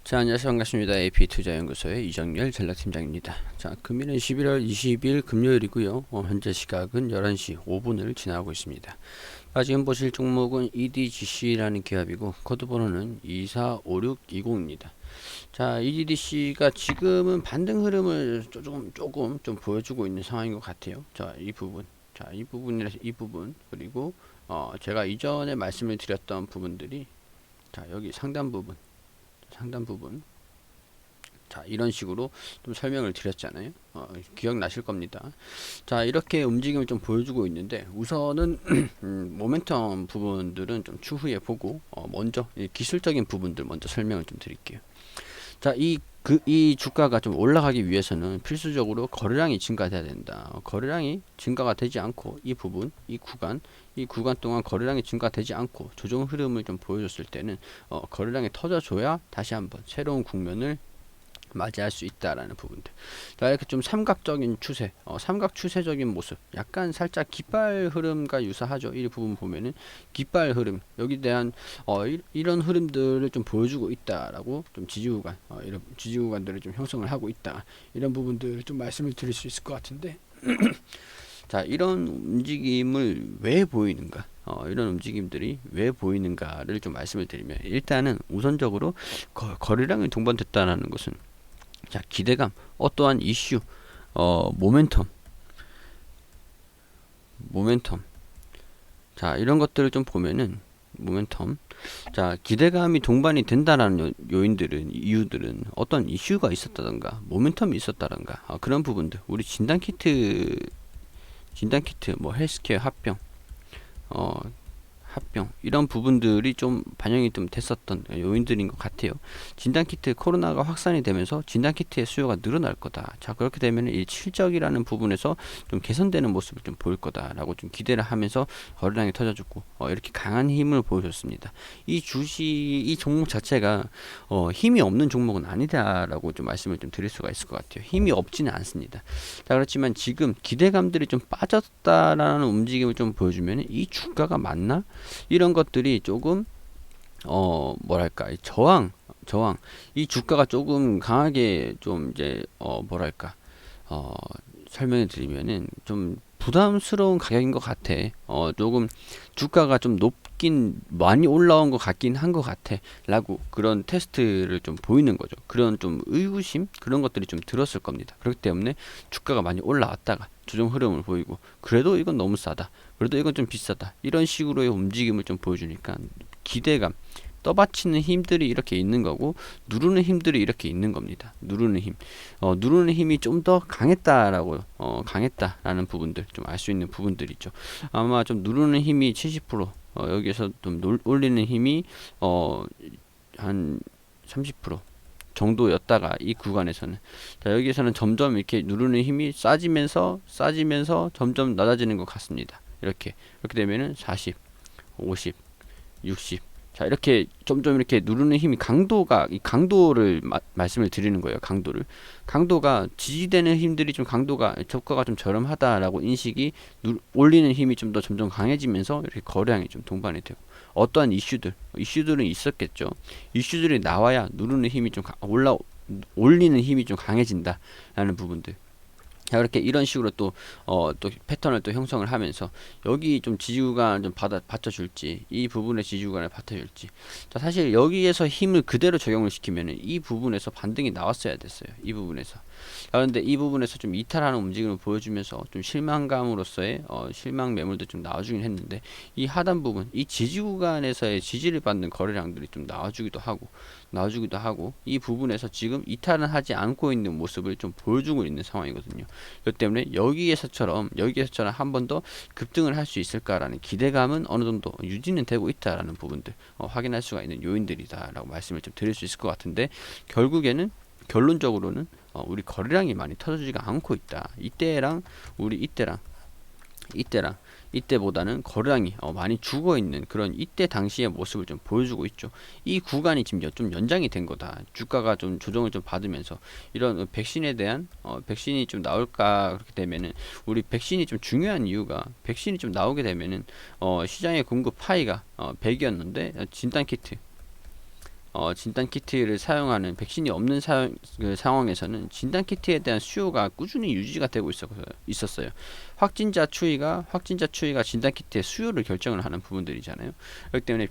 자, 안녕하세요. 반갑습니다. AP투자연구소의 이정열 전략팀장입니다. 자, 금일은 11월 20일 금요일이고요. 현재 시각은 11시 5분을 지나고 있습니다. 지금 보실 종목은 EDGC라는 기업이고 코드 번호는 245620입니다. 자, EDGC가 지금은 반등 흐름을 조금 좀 보여주고 있는 상황인 것 같아요. 자, 이 부분. 자, 이 부분. 그리고 제가 이전에 말씀을 드렸던 부분들이 자, 여기 상단 부분. 자, 이런 식으로 좀 설명을 드렸잖아요. 기억나실 겁니다. 자, 이렇게 움직임을 좀 보여주고 있는데 우선은 모멘텀 부분들은 좀 추후에 보고 먼저 이 기술적인 부분들 먼저 설명을 좀 드릴게요. 자, 이 주가가 좀 올라가기 위해서는 필수적으로 거래량이 증가돼야 된다. 거래량이 증가가 되지 않고 이 구간 동안 거래량이 증가되지 않고 조정 흐름을 좀 보여줬을 때는 거래량이 터져줘야 다시 한번 새로운 국면을 맞이할 수 있다라는 부분들. 자, 이렇게 좀 삼각적인 추세, 삼각 추세적인 모습, 약간 살짝 깃발 흐름과 유사하죠. 이 부분 보면은 깃발 흐름, 여기 대한 이런 흐름들을 좀 보여주고 있다라고 좀 이런 지지구간들을 좀 형성을 하고 있다. 이런 부분들을 좀 말씀을 드릴 수 있을 것 같은데, 자, 이런 움직임을 왜 보이는가? 이런 움직임들이 왜 보이는가를 좀 말씀을 드리면 일단은 우선적으로 거래량이 동반됐다는 것은 자, 기대감, 어떠한 이슈, 모멘텀. 자, 이런 것들을 좀 보면은, 모멘텀. 자, 기대감이 동반이 된다라는 이유들은 어떤 이슈가 있었다던가, 모멘텀이 있었다던가, 그런 부분들. 우리 진단키트, 뭐 헬스케어 합병, 이런 부분들이 좀 반영이 좀 됐었던 요인들인 것 같아요. 진단키트 코로나가 확산이 되면서 진단키트의 수요가 늘어날 거다. 자, 그렇게 되면 이 실적이라는 부분에서 좀 개선되는 모습을 좀 보일 거다라고 좀 기대를 하면서 거래량이 터져주고 이렇게 강한 힘을 보여줬습니다. 이 종목 자체가 힘이 없는 종목은 아니다라고 좀 말씀을 좀 드릴 수가 있을 것 같아요. 힘이 없지는 않습니다. 자, 그렇지만 지금 기대감들이 좀 빠졌다라는 움직임을 좀 보여주면 이 주가가 맞나? 이런 것들이 조금 뭐랄까 저항 이 주가가 조금 강하게 좀 이제 어 설명해 드리면은 좀 부담스러운 가격인 것 같아. 조금 주가가 좀 높긴 많이 올라온 것 같긴 한 것 같아. 라고 그런 테스트를 좀 보이는 거죠. 그런 좀 의구심 그런 것들이 좀 들었을 겁니다. 그렇기 때문에 주가가 많이 올라왔다가 조정 흐름을 보이고 그래도 이건 너무 싸다. 그래도 이건 좀 비싸다. 이런 식으로의 움직임을 좀 보여주니까 기대감 떠받치는 힘들이 이렇게 있는 거고 누르는 힘들이 이렇게 있는 겁니다. 누르는 힘이 좀 더 강했다라는 부분들 좀 알 수 있는 부분들이죠. 아마 좀 누르는 힘이 70% 여기에서 좀 올리는 힘이 한 30% 정도였다가 이 구간에서는 자, 여기에서는 점점 이렇게 누르는 힘이 싸지면서 점점 낮아지는 것 같습니다. 이렇게 되면은 40, 50, 60 자, 이렇게 점점 이렇게 누르는 힘이 이 강도를 말씀을 드리는 거예요. 강도가 지지되는 힘들이 좀 저가가 좀 저렴하다라고 인식이 올리는 힘이 좀 더 점점 강해지면서 이렇게 거래량이 좀 동반이 되고 어떠한 이슈들은 있었겠죠. 이슈들이 나와야 누르는 힘이 좀 올리는 힘이 좀 강해진다라는 부분들. 자, 이렇게 이런 식으로 또 패턴을 또 형성을 하면서 여기 좀 지지구간 좀 받쳐줄지 이 부분의 지지구간을 받쳐줄지 자, 사실 여기에서 힘을 그대로 적용을 시키면은 이 부분에서 반등이 나왔어야 됐어요. 이 부분에서 그런데 이 부분에서 좀 이탈하는 움직임을 보여주면서 좀 실망감으로써의 실망 매물도 좀 나와주긴 했는데 이 하단 부분 이 지지구간에서의 지지를 받는 거래량들이 좀 나와주기도 하고 이 부분에서 지금 이탈은 하지 않고 있는 모습을 좀 보여주고 있는 상황이거든요. 그렇기 때문에 여기에서처럼 한 번 더 급등을 할 수 있을까라는 기대감은 어느 정도 유지는 되고 있다라는 부분들 확인할 수가 있는 요인들이다라고 말씀을 좀 드릴 수 있을 것 같은데 결론적으로는 우리 거래량이 많이 터지지가 않고 있다. 이때보다는 거래량이 많이 죽어 있는 그런 이때 당시의 모습을 좀 보여주고 있죠. 이 구간이 지금 좀 연장이 된 거다. 주가가 좀 조정을 좀 받으면서 이런 백신에 대한 백신이 좀 나올까 그렇게 되면은 우리 백신이 좀 중요한 이유가 백신이 좀 나오게 되면은 시장의 공급 파이가 100이었는데 진단 키트 진단 키트를 사용하는 백신이 없는 상황에서는 진단 키트에 대한 수요가 꾸준히 유지가 되고 있었어요. 확진자 추이가 진단 키트의 수요를 결정을 하는 부분들이잖아요. 그렇기 때문에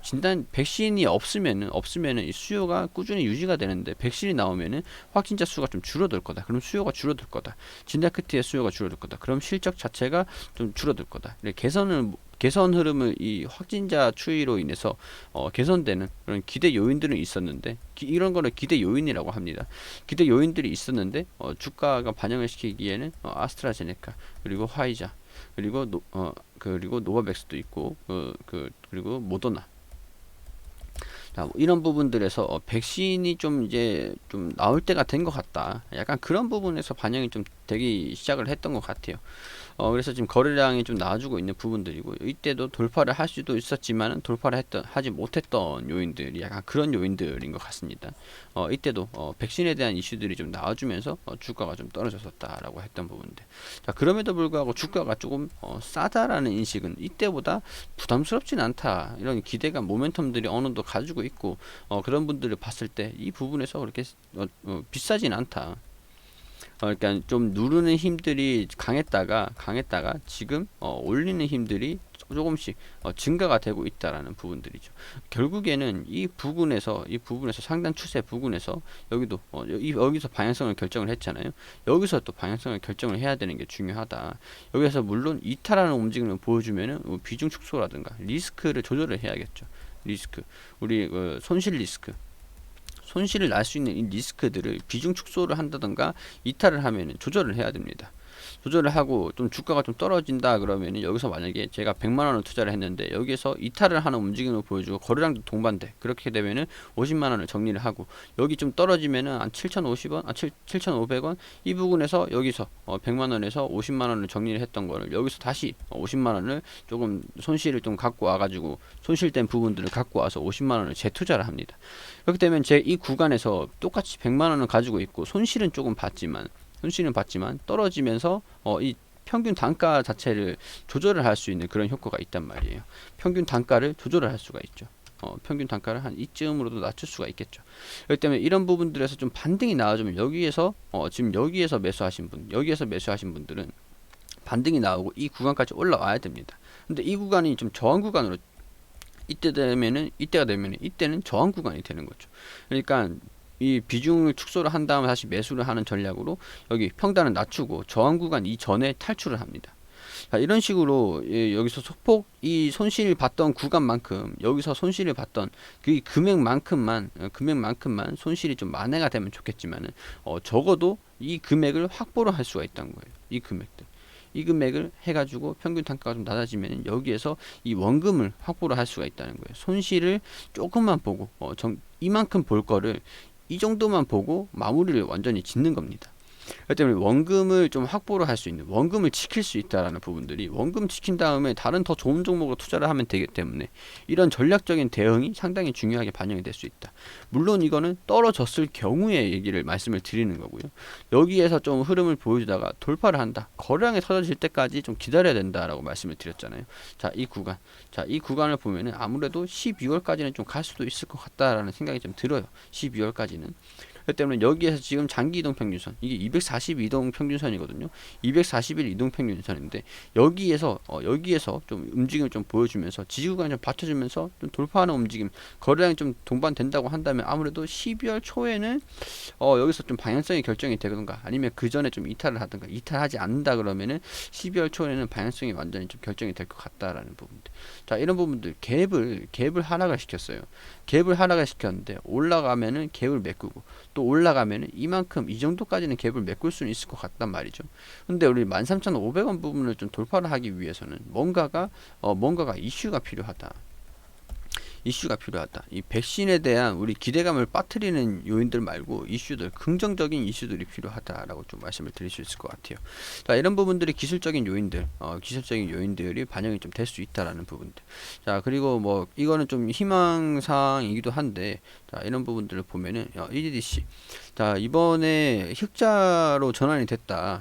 백신이 없으면은 이 수요가 꾸준히 유지가 되는데, 백신이 나오면은 확진자 수가 좀 줄어들 거다. 그럼 수요가 줄어들 거다. 진단 키트의 수요가 줄어들 거다. 그럼 실적 자체가 좀 줄어들 거다. 개선 흐름을 이 확진자 추이로 인해서 개선되는 그런 기대 요인들은 있었는데, 이런 거를 기대 요인이라고 합니다. 기대 요인들이 있었는데 주가가 반영을 시키기에는 아스트라제네카, 그리고 화이자, 그리고 노바백스도 있고, 그리고 모더나, 이런 부분들에서 백신이 좀 이제 좀 나올 때가 된 것 같다. 약간 그런 부분에서 반영이 좀 되기 시작을 했던 것 같아요. 그래서 지금 거래량이 좀 나와주고 있는 부분들이고, 이때도 돌파를 할 수도 있었지만 돌파를 하지 못했던 요인들이 약간 그런 요인들인 것 같습니다. 이때도 백신에 대한 이슈들이 좀 나와주면서 주가가 좀 떨어졌었다라고 했던 부분들. 자, 그럼에도 불구하고 주가가 조금 싸다라는 인식은 이때보다 부담스럽진 않다. 이런 기대감, 모멘텀들이 어느 정도 가지고 있고, 그런 분들을 봤을 때 이 부분에서 그렇게 비싸진 않다. 그러니까 좀 누르는 힘들이 강했다가 지금 올리는 힘들이 조금씩 증가가 되고 있다라는 부분들이죠. 결국에는 이 부분에서 상단 추세 부분에서 여기도 여기서 방향성을 결정을 했잖아요. 여기서 또 방향성을 결정을 해야 되는 게 중요하다. 여기서 물론 이탈하는 움직임을 보여주면은 비중 축소라든가 리스크를 조절을 해야겠죠. 리스크, 우리 손실을 날 수 있는 이 리스크들을 비중 축소를 한다던가 이탈을 하면은 조절을 해야 됩니다. 조절을 하고 좀 주가가 좀 떨어진다 그러면은, 여기서 만약에 제가 100만원을 투자를 했는데 여기서 이탈을 하는 움직임을 보여주고 거래량도 동반돼, 그렇게 되면은 50만원을 정리를 하고, 여기 좀 떨어지면은 한 7,050원, 7,500원 이 부분에서 여기서 100만원에서 50만원을 정리를 했던 거를 여기서 다시 50만원을 조금 손실을 좀 갖고 와가지고, 손실된 부분들을 갖고 와서 50만원을 재투자를 합니다. 그렇기 때문에 제 이 구간에서 똑같이 100만원을 가지고 있고 손실은 받지만 떨어지면서 이 평균 단가 자체를 조절을 할 수 있는 그런 효과가 있단 말이에요. 평균 단가를 조절을 할 수가 있죠. 평균 단가를 한 이쯤으로도 낮출 수가 있겠죠. 그렇기 때문에 이런 부분들에서 좀 반등이 나와주면, 지금 여기에서 매수하신 분들은 반등이 나오고 이 구간까지 올라와야 됩니다. 근데 이 구간이 좀 저항 구간으로 이때는 저항 구간이 되는 거죠. 그러니까 이 비중을 축소를 한 다음에 다시 매수를 하는 전략으로 여기 평단을 낮추고 저항 구간 이전에 탈출을 합니다. 자, 이런 식으로 여기서 소폭 이 손실 받던 구간만큼, 여기서 손실을 받던 그 금액만큼만 손실이 좀 만회가 되면 좋겠지만은 적어도 이 금액을 확보를 할 수가 있다는 거예요. 이 금액을 해가지고 평균 단가가 좀 낮아지면 여기에서 이 원금을 확보를 할 수가 있다는 거예요. 손실을 조금만 보고 이만큼 볼 거를 이 정도만 보고 마무리를 완전히 짓는 겁니다. 그렇기 때문에 원금을 좀 확보를 할 수 있는, 원금을 지킬 수 있다라는 부분들이, 원금 지킨 다음에 다른 더 좋은 종목으로 투자를 하면 되기 때문에 이런 전략적인 대응이 상당히 중요하게 반영이 될 수 있다. 물론 이거는 떨어졌을 경우의 얘기를 말씀을 드리는 거고요. 여기에서 좀 흐름을 보여주다가 돌파를 한다, 거래량이 터져질 때까지 좀 기다려야 된다라고 말씀을 드렸잖아요. 이 구간을 보면은 아무래도 12월까지는 좀 갈 수도 있을 것 같다라는 생각이 좀 들어요. 12월까지는. 그렇기 때문에 여기에서 지금 장기 이동 평균선, 이게 240 이동 평균선이거든요. 241 이동 평균선인데 여기에서 좀 움직임을 좀 보여주면서 지지 구간 좀 받쳐주면서 좀 돌파하는 움직임, 거래량이 좀 동반된다고 한다면 아무래도 12월 초에는 여기서 좀 방향성이 결정이 되든가, 아니면 그 전에 좀 이탈을 하든가, 이탈하지 않는다 그러면은 12월 초에는 방향성이 완전히 좀 결정이 될 것 같다라는 부분들. 자, 이런 부분들 갭을 하락을 시켰어요. 갭을 하락을 시켰는데 올라가면은 갭을 메꾸고, 또 올라가면은 이만큼 이 정도까지는 갭을 메꿀 수는 있을 것 같단 말이죠. 근데 우리 13,500원 부분을 좀 돌파를 하기 위해서는 뭔가가 이슈가 필요하다. 이 백신에 대한 우리 기대감을 빠뜨리는 요인들 말고 긍정적인 이슈들이 필요하다라고 좀 말씀을 드릴 수 있을 것 같아요. 자, 이런 부분들이 기술적인 요인들이 반영이 좀 될 수 있다라는 부분들. 자, 그리고 뭐 이거는 좀 희망사항이기도 한데, 자, 이런 부분들을 보면은 EDC 자, 이번에 흑자로 전환이 됐다.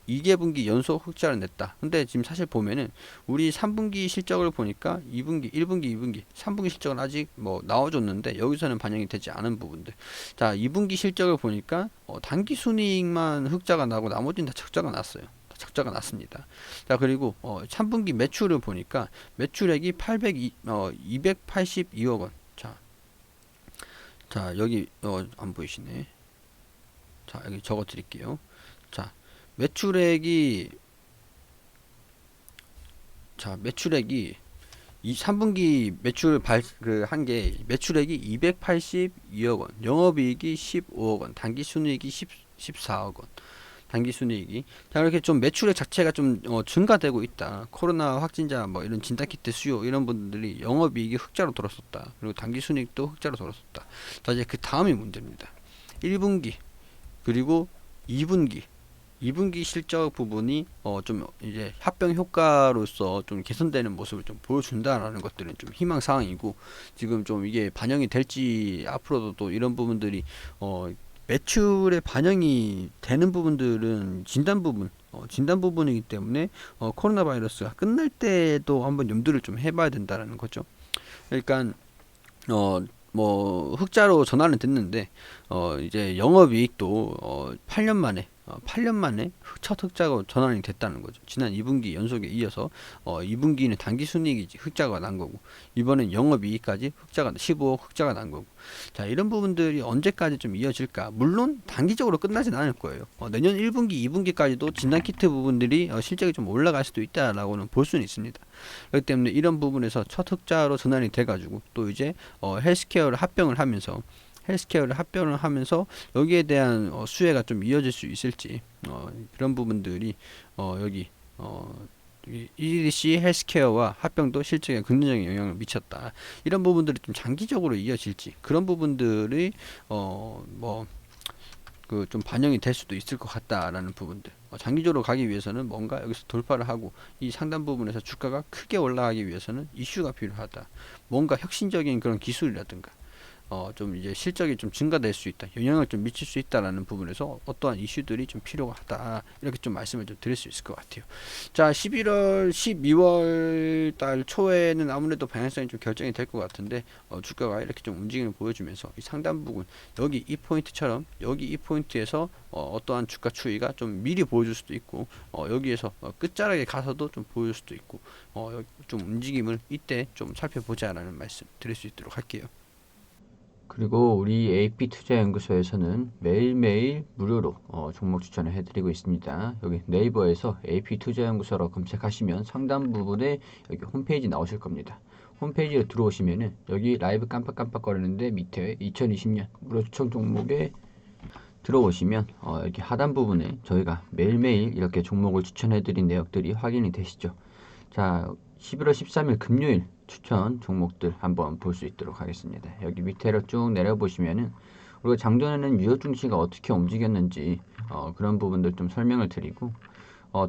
2개분기 연속 흑자를 냈다. 근데 지금 사실 보면은 우리 3분기 실적을 보니까 2분기, 1분기, 2분기, 3분기 실적은 아직 뭐 나와줬는데 여기서는 반영이 되지 않은 부분들. 자, 2분기 실적을 보니까 단기 순이익만 흑자가 나고 나머지는 다 적자가 났어요. 다 적자가 났습니다. 자, 그리고 3분기 매출을 보니까 매출액이 282억 원. 자, 여기 안 보이시네. 자, 여기 적어 드릴게요. 자, 매출액이 매출액이 이 3분기 매출 한 게 매출액이 282억 원, 영업이익이 15억 원, 당기순이익이 14억 원. 당기순이익이 자, 이렇게 좀 매출액 자체가 좀 증가되고 있다. 코로나 확진자 뭐 이런 진단키트 수요 이런 분들이 영업이익이 흑자로 돌았었다. 그리고 당기순이익도 흑자로 돌았었다. 자, 이제 그 다음이 문제입니다. 1분기 그리고 2분기 실적 부분이 좀 이제 합병 효과로서 좀 개선되는 모습을 좀 보여준다라는 것들은 좀 희망 사항이고, 지금 좀 이게 반영이 될지 앞으로도 또 이런 부분들이 매출에 반영이 되는 부분들은 진단 부분이기 때문에 코로나 바이러스가 끝날 때도 한번 염두를 좀 해봐야 된다라는 거죠. 그러니까 뭐 흑자로 전환은 됐는데 이제 영업이익도 8년 만에 첫 흑자가 전환이 됐다는 거죠. 지난 2분기 연속에 이어서 2분기는 당기순이익이 흑자가 난 거고, 이번엔 영업이익까지 흑자가 15억 흑자가 난 거고. 자, 이런 부분들이 언제까지 좀 이어질까? 물론 단기적으로 끝나진 않을 거예요. 내년 1분기, 2분기까지도 진단키트 부분들이 실적이 좀 올라갈 수도 있다라고는 볼 수는 있습니다. 그렇기 때문에 이런 부분에서 첫 흑자로 전환이 돼가지고 또 이제 헬스케어를 합병을 하면서 여기에 대한 수혜가 좀 이어질 수 있을지, 그런 부분들이 여기 EDC 헬스케어와 합병도 실적에 긍정적인 영향을 미쳤다. 이런 부분들이 좀 장기적으로 이어질지, 그런 부분들이 뭐 그 좀 반영이 될 수도 있을 것 같다라는 부분들. 장기적으로 가기 위해서는 뭔가 여기서 돌파를 하고 이 상단 부분에서 주가가 크게 올라가기 위해서는 이슈가 필요하다. 뭔가 혁신적인 그런 기술이라든가 좀 이제 실적이 좀 증가될 수 있다, 영향을 좀 미칠 수 있다라는 부분에서 어떠한 이슈들이 좀 필요하다, 이렇게 좀 말씀을 좀 드릴 수 있을 것 같아요. 자, 12월 달 초에는 아무래도 방향성이 좀 결정이 될 것 같은데 주가가 이렇게 좀 움직임을 보여주면서 이 상단 부분, 여기 이 포인트처럼 여기 이 포인트에서 어떠한 주가 추이가 좀 미리 보여줄 수도 있고, 여기에서 끝자락에 가서도 좀 보여줄 수도 있고, 좀 움직임을 이때 좀 살펴보자라는 말씀 드릴 수 있도록 할게요. 그리고 우리 AP투자연구소에서는 매일매일 무료로 종목 추천을 해드리고 있습니다. 여기 네이버에서 AP투자연구소라고 검색하시면 상단 부분에 여기 홈페이지 나오실 겁니다. 홈페이지에 들어오시면은 여기 라이브 깜빡깜빡거리는데 밑에 2020년 무료 추천 종목에 들어오시면 여기 하단 부분에 저희가 매일매일 이렇게 종목을 추천해드린 내역들이 확인이 되시죠. 자, 11월 13일 금요일 추천 종목들 한번 볼 수 있도록 하겠습니다. 여기 밑에로 쭉 내려보시면은 우리가 장전에는 유효 증시가 어떻게 움직였는지 그런 부분들 좀 설명을 드리고,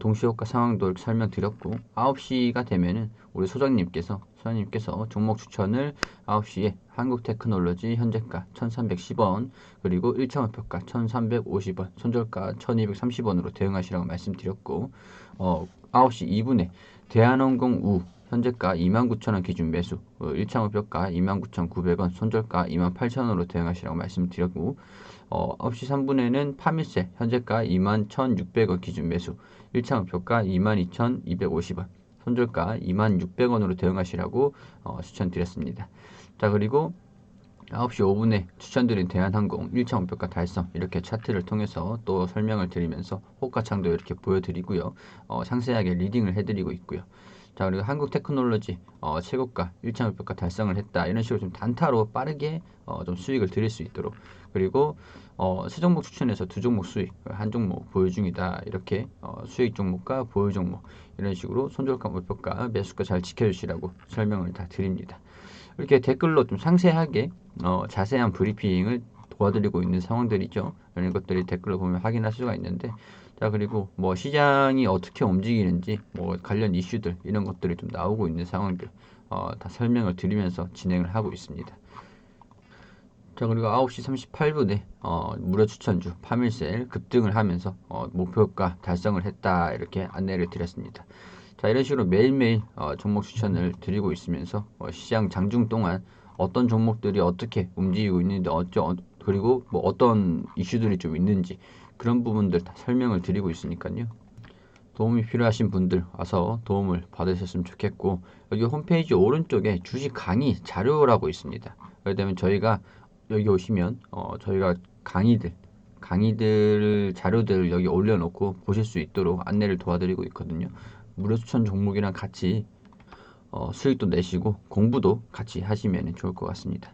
동시효과 상황도 설명드렸고, 9시가 되면은 우리 소장님께서 종목 추천을 9시에 한국테크놀로지 현재가 1310원, 그리고 1차 목표가 1350원, 손절가 1230원으로 대응하시라고 말씀드렸고, 9시 2분에 대한항공 우 현재가 29,000원 기준 매수, 1차 목표가 29,900원, 손절가 28,000원으로 대응하시라고 말씀드렸고, 9시 3분에는 파밀셀 현재가 21,600원 기준 매수, 1차 목표가 22,250원, 손절가 26,000원으로 대응하시라고 추천드렸습니다. 자, 그리고 9시 5분에 추천드린 대한항공 1차 목표가 달성, 이렇게 차트를 통해서 또 설명을 드리면서 호가창도 이렇게 보여드리고요. 상세하게 리딩을 해드리고 있고요. 자, 그리고 한국테크놀로지 최고가 1차 목표가 달성을 했다, 이런 식으로 좀 단타로 빠르게 좀 수익을 드릴 수 있도록, 그리고 세 종목 추천해서 두 종목 수익, 한 종목 보유 중이다, 이렇게 수익 종목과 보유 종목 이런 식으로 손절가, 목표가, 매수가 잘 지켜주시라고 설명을 다 드립니다. 이렇게 댓글로 좀 상세하게 자세한 브리핑을 도와드리고 있는 상황들이죠. 이런 것들이 댓글로 보면 확인할 수가 있는데, 자, 그리고 뭐 시장이 어떻게 움직이는지, 뭐 관련 이슈들 이런 것들이 좀 나오고 있는 상황들 다 설명을 드리면서 진행을 하고 있습니다. 자, 그리고 9시 38분에 무료 추천주 파밀셀 급등을 하면서 목표가 달성을 했다, 이렇게 안내를 드렸습니다. 자, 이런 식으로 매일매일 종목 추천을 드리고 있으면서 시장 장중 동안 어떤 종목들이 어떻게 움직이고 있는지, 그리고 뭐 어떤 이슈들이 좀 있는지, 그런 부분들 다 설명을 드리고 있으니까요. 도움이 필요하신 분들 와서 도움을 받으셨으면 좋겠고, 여기 홈페이지 오른쪽에 주식 강의 자료라고 있습니다. 그렇기 때문에 저희가 여기 오시면 저희가 강의들 자료들을 여기 올려놓고 보실 수 있도록 안내를 도와드리고 있거든요. 무료 추천 종목이랑 같이 수익도 내시고 공부도 같이 하시면 좋을 것 같습니다.